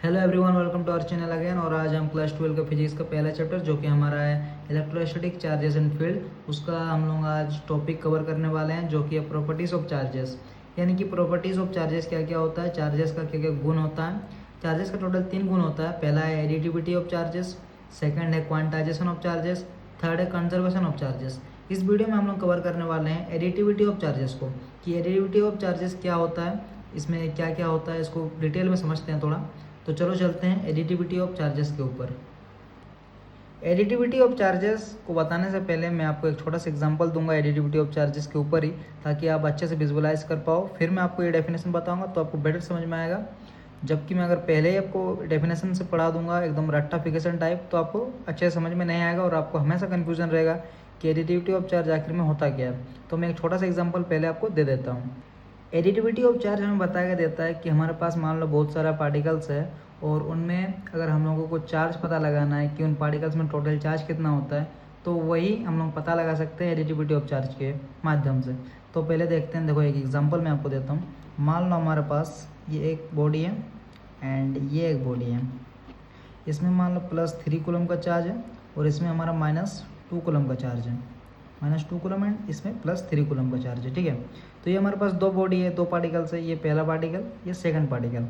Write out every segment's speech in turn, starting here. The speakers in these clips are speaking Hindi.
Hello everyone, welcome to our channel again. और आज हम क्लास 12 का फिजिक्स का पहला चैप्टर जो कि हमारा है इलेक्ट्रोस्टैटिक चार्जेस एंड फील्ड, उसका हम लोग आज टॉपिक कवर करने वाले हैं जो कि है प्रॉपर्टीज़ ऑफ चार्जेस। यानी कि प्रॉपर्टीज़ ऑफ चार्जेस क्या क्या होता है, चार्जेस का क्या क्या गुण होता है। चार्जेस का टोटल 3 गुण होता है। पहला है एडिटिविटी ऑफ चार्जेस, सेकेंड है क्वांटाइजेशन ऑफ चार्जेस, थर्ड है कंजर्वेशन ऑफ चार्जेस। इस वीडियो में हम लोग कवर करने वाले हैं एडिटिविटी ऑफ चार्जेस को, कि एडिटिविटी ऑफ चार्जेस क्या होता है, इसमें क्या क्या होता है, इसको डिटेल में समझते हैं थोड़ा। तो चलो चलते हैं एडिटिविटी ऑफ चार्जेस के ऊपर। एडिटिविटी ऑफ चार्जेस को बताने से पहले मैं आपको एक छोटा सा एग्जांपल दूंगा एडिटिविटी ऑफ चार्जेस के ऊपर ही, ताकि आप अच्छे से विजुअलाइज कर पाओ। फिर मैं आपको ये डेफिनेशन बताऊंगा तो आपको बेटर समझ में आएगा। जबकि मैं अगर पहले ही आपको डेफिनेशन से पढ़ा दूंगा एकदम रट्टाफिकेशन टाइप, तो आपको अच्छे से समझ में नहीं आएगा और आपको हमेशा कन्फ्यूजन रहेगा कि एडिटिविटी ऑफ चार्ज आखिर में होता क्या है। तो मैं एक छोटा सा एग्जाम्पल पहले आपको दे देता हूँ। एडिटिविटी ऑफ चार्ज हमें बताया देता है कि हमारे पास मान लो बहुत सारा पार्टिकल्स है और उनमें अगर हम लोगों को चार्ज पता लगाना है कि उन पार्टिकल्स में टोटल चार्ज कितना होता है, तो वही हम लोग पता लगा सकते हैं एडिटिविटी ऑफ चार्ज के माध्यम से। तो पहले देखते हैं, देखो एक एग्जांपल मैं आपको देता हूँ। मान लो हमारे पास ये एक बॉडी है एंड ये एक बॉडी है। इसमें मान लो +3 कूलम का चार्ज है और इसमें हमारा -2 कूलम का चार्ज है। -2 कूलम एंड इसमें +3 कूलम का चार्ज है, ठीक है। तो ये हमारे पास दो बॉडी है, दो पार्टिकल्स है, ये पहला पार्टिकल, ये सेकंड पार्टिकल।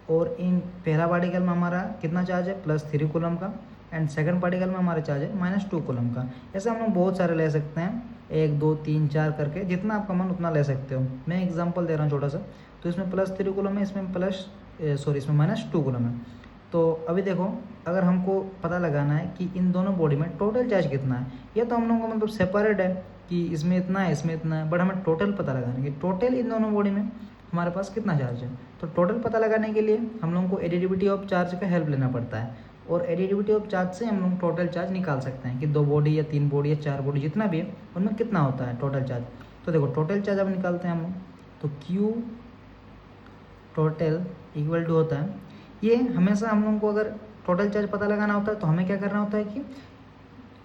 और इन पहला पार्टिकल में हमारा कितना चार्ज है, +3 कूलम का, एंड सेकंड पार्टिकल में हमारा चार्ज है -2 कूलम का। ऐसे हम लोग बहुत सारे ले सकते हैं, 1 2 3 4 करके, जितना आपका मन उतना ले सकते हो। मैं एग्जाम्पल दे रहा हूँ छोटा सा। तो इसमें +3 कूलम है, इसमें इसमें -2 कूलम है। तो अभी देखो, अगर हमको पता लगाना है कि इन दोनों बॉडी में टोटल चार्ज कितना है, ये तो हम लोगों का मतलब सेपरेट है कि इसमें इतना है इसमें इतना है, बट हमें टोटल पता लगाना है कि टोटल इन दोनों बॉडी में हमारे पास कितना चार्ज है। तो टोटल पता लगाने के लिए हम लोगों को एडिटिविटी ऑफ चार्ज का हेल्प लेना पड़ता है, और एडिटिविटी ऑफ चार्ज से हम लोग टोटल चार्ज निकाल सकते हैं कि 2 बॉडी या 3 बॉडी या 4 बॉडी जितना भी है उनमें कितना होता है टोटल चार्ज। तो देखो टोटल चार्ज अब निकालते हैं हम लोग। तो Q टोटल इक्वल टू होता है, ये हमेशा हम लोगों को अगर टोटल चार्ज पता लगाना होता है तो हमें क्या करना होता है कि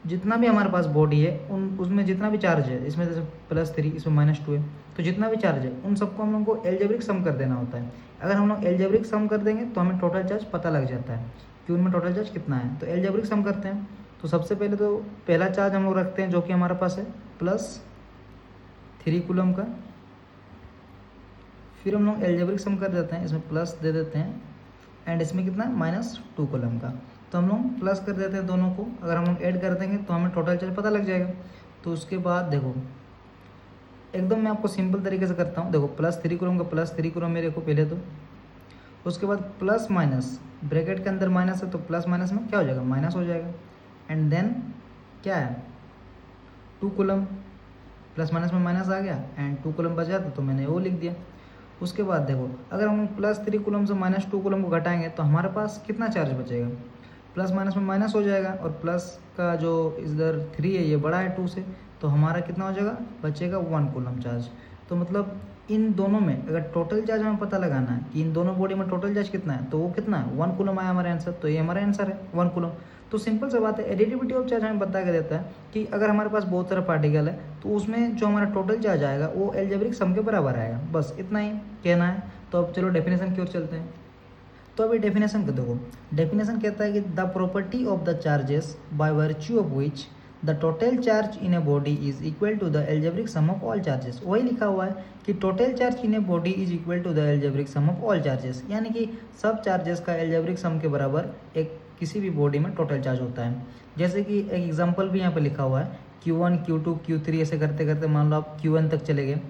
जितना भी हमारे पास बॉडी है उन उसमें जितना भी चार्ज है, इसमें जैसे +3 इसमें -2 है, तो जितना भी चार्ज है उन सबको हम लोग को एल्जेब्रिक सम कर देना होता है। अगर हम लोग एल्जेब्रिक सम कर देंगे तो हमें टोटल चार्ज पता लग जाता है कि उनमें टोटल चार्ज कितना है। तो एल्जेब्रिक सम करते हैं। तो सबसे पहले तो पहला चार्ज हम लोग रखते हैं जो कि हमारे पास है +3 कूलम का। फिर हम लोग एल्जेब्रिक सम कर देते हैं, इसमें प्लस दे देते हैं, एंड इसमें कितना -2 कॉलम का। तो हम लोग प्लस कर देते हैं दोनों को। अगर हम लोग ऐड कर देंगे तो हमें टोटल चार्ज पता लग जाएगा। तो उसके बाद देखो एकदम मैं आपको सिंपल तरीके से करता हूँ। देखो +3 कॉलम का +3 कॉलम मेरे को पहले तो, उसके बाद प्लस माइनस, ब्रैकेट के अंदर माइनस है तो प्लस माइनस में क्या हो जाएगा, माइनस हो जाएगा। एंड देन क्या है, 2 कॉलम, प्लस माइनस में माइनस आ गया एंड 2 कॉलम बच जाता तो मैंने वो लिख दिया। उसके बाद देखो अगर हम +3 कूलम से -2 कूलम को घटाएंगे तो हमारे पास कितना चार्ज बचेगा, प्लस माइनस में माइनस हो जाएगा, और प्लस का जो इधर 3 है ये बड़ा है 2 से, तो हमारा कितना हो जाएगा, बचेगा 1 कूलम चार्ज। तो मतलब इन दोनों में अगर टोटल चार्ज हमें पता लगाना है कि इन दोनों बॉडी में टोटल चार्ज कितना है, तो वो कितना है, 1 कूलम आया हमारा आंसर। तो ये हमारा आंसर है 1 कूलम। तो सिंपल सा बात है, एडिटिविटी ऑफ चार्ज हमें बता के देता है कि अगर हमारे पास बहुत सारा पार्टिकल है तो उसमें जो हमारा टोटल चार्ज आएगा वो एल्जेब्रिक सम के बराबर आएगा। बस इतना ही कहना है। तो अब चलो डेफिनेशन की ओर चलते हैं। तो अभी डेफिनेशन को देखो। डेफिनेशन कहता है कि the property of the charges by virtue of which the total charge in a body is equal to the algebraic sum of all charges. वही लिखा हुआ है कि total charge in a body is equal to the algebraic sum of all charges, यानी कि सब चार्जेस का एल्जेब्रिक सम के बराबर एक किसी भी बॉडी में टोटल चार्ज होता है। जैसे कि एक एग्जांपल भी यहाँ पे लिखा हुआ है, Q1 Q2 Q3 ऐसे करते करते मान लो आप Q1 तक चले गए।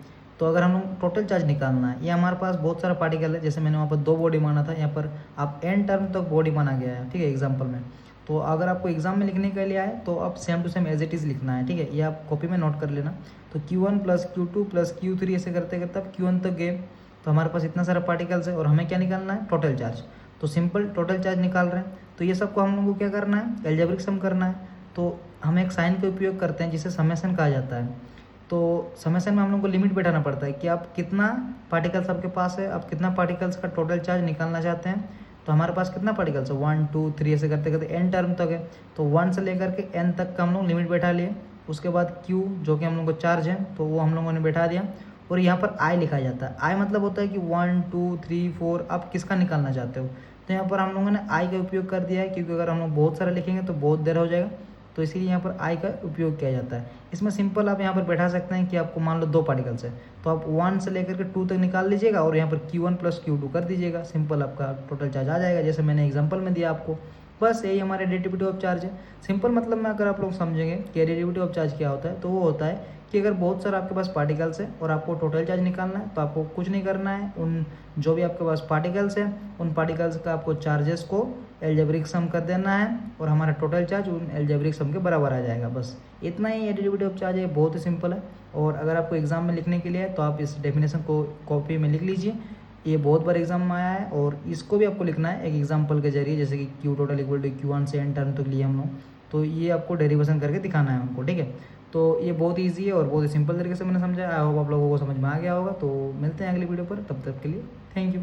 तो अगर हम लोग टोटल चार्ज निकालना है, ये हमारे पास बहुत सारा पार्टिकल है, जैसे मैंने वहाँ पर 2 बॉडी माना था, यहाँ पर आप n टर्म तक बॉडी माना गया है, ठीक है, एग्जाम्पल में। तो अगर आपको एग्जाम में लिखने के लिए आए तो आप same to same as it is लिखना है, ठीक है, ये आप कॉपी में नोट कर लेना। तो Q1 + Q2 + Q3 ऐसे करते करते आप Q1 तक गए, तो हमारे पास इतना सारा पार्टिकल्स है और हमें क्या निकालना है, टोटल चार्ज। तो सिंपल टोटल चार्ज निकाल रहे हैं, तो ये सबको हम लोग को क्या करना है, एल्जेब्रिक सम करना है। तो हम एक साइन का उपयोग करते हैं जिसे समेशन कहा जाता है। तो समेशन में हम लोग को लिमिट बैठाना पड़ता है कि आप कितना पार्टिकल्स आपके पास है, आप कितना पार्टिकल्स का टोटल चार्ज निकालना चाहते हैं। तो हमारे पास कितना पार्टिकल्स है, 1 2 3 ऐसे करते करते n टर्म तक है। तो 1 से लेकर के n तक का हम लोग लिमिट बैठा लिए। उसके बाद Q जो कि हम लोग को चार्ज है तो वो हम लोगों ने बैठा दिया, और यहाँ पर I लिखा जाता है। I मतलब होता है कि 1 2 3 4 आप किसका निकालना चाहते हो। तो यहाँ पर हम लोगों ने आई का उपयोग कर दिया है, क्योंकि अगर हम लोग बहुत सारा लिखेंगे तो बहुत देर हो जाएगा, तो इसीलिए यहाँ पर आई का उपयोग किया जाता है। इसमें सिंपल आप यहाँ पर बैठा सकते हैं कि आपको मान लो 2 पार्टिकल्स है, तो आप 1 से लेकर के 2 तक निकाल लीजिएगा और यहाँ पर Q1 प्लस Q2 कर दीजिएगा, सिंपल आपका टोटल चार्ज आ जाएगा, जैसे मैंने एग्जाम्पल में दिया आपको। बस यही हमारे एडिटिविटी ऑफ चार्ज है। सिंपल मतलब में अगर आप लोग समझेंगे कि एडिटिविटी ऑफ चार्ज क्या होता है, तो वो होता है कि अगर बहुत सारा आपके पास पार्टिकल्स है और आपको टोटल चार्ज निकालना है, तो आपको कुछ नहीं करना है, उन जो भी आपके पास पार्टिकल्स है उन पार्टिकल्स का आपको चार्जेस को एल्जेब्रिक सम कर देना है और हमारा टोटल चार्ज उन एल्जेब्रिक सम के बराबर आ जाएगा। बस इतना ही एडिटिविटी ऑफ चार्ज है, बहुत ही सिंपल है। और अगर आपको एग्जाम में लिखने के लिए है तो आप इस डेफिनेशन को कॉपी में लिख लीजिए, ये बहुत बार एग्जाम में आया है और इसको भी आपको लिखना है एक एग्जाम्पल के जरिए, जैसे कि Q total equal to Q1 से एन टर्म तक लिए हम लोग, तो ये आपको डेरिवेशन करके दिखाना है हमको, ठीक है। तो ये बहुत ईजी है और बहुत ही सिंपल तरीके से मैंने समझा। आई होप आप लोगों को समझ में आ गया होगा। तो मिलते हैं अगली वीडियो पर, तब तक के लिए थैंक यू।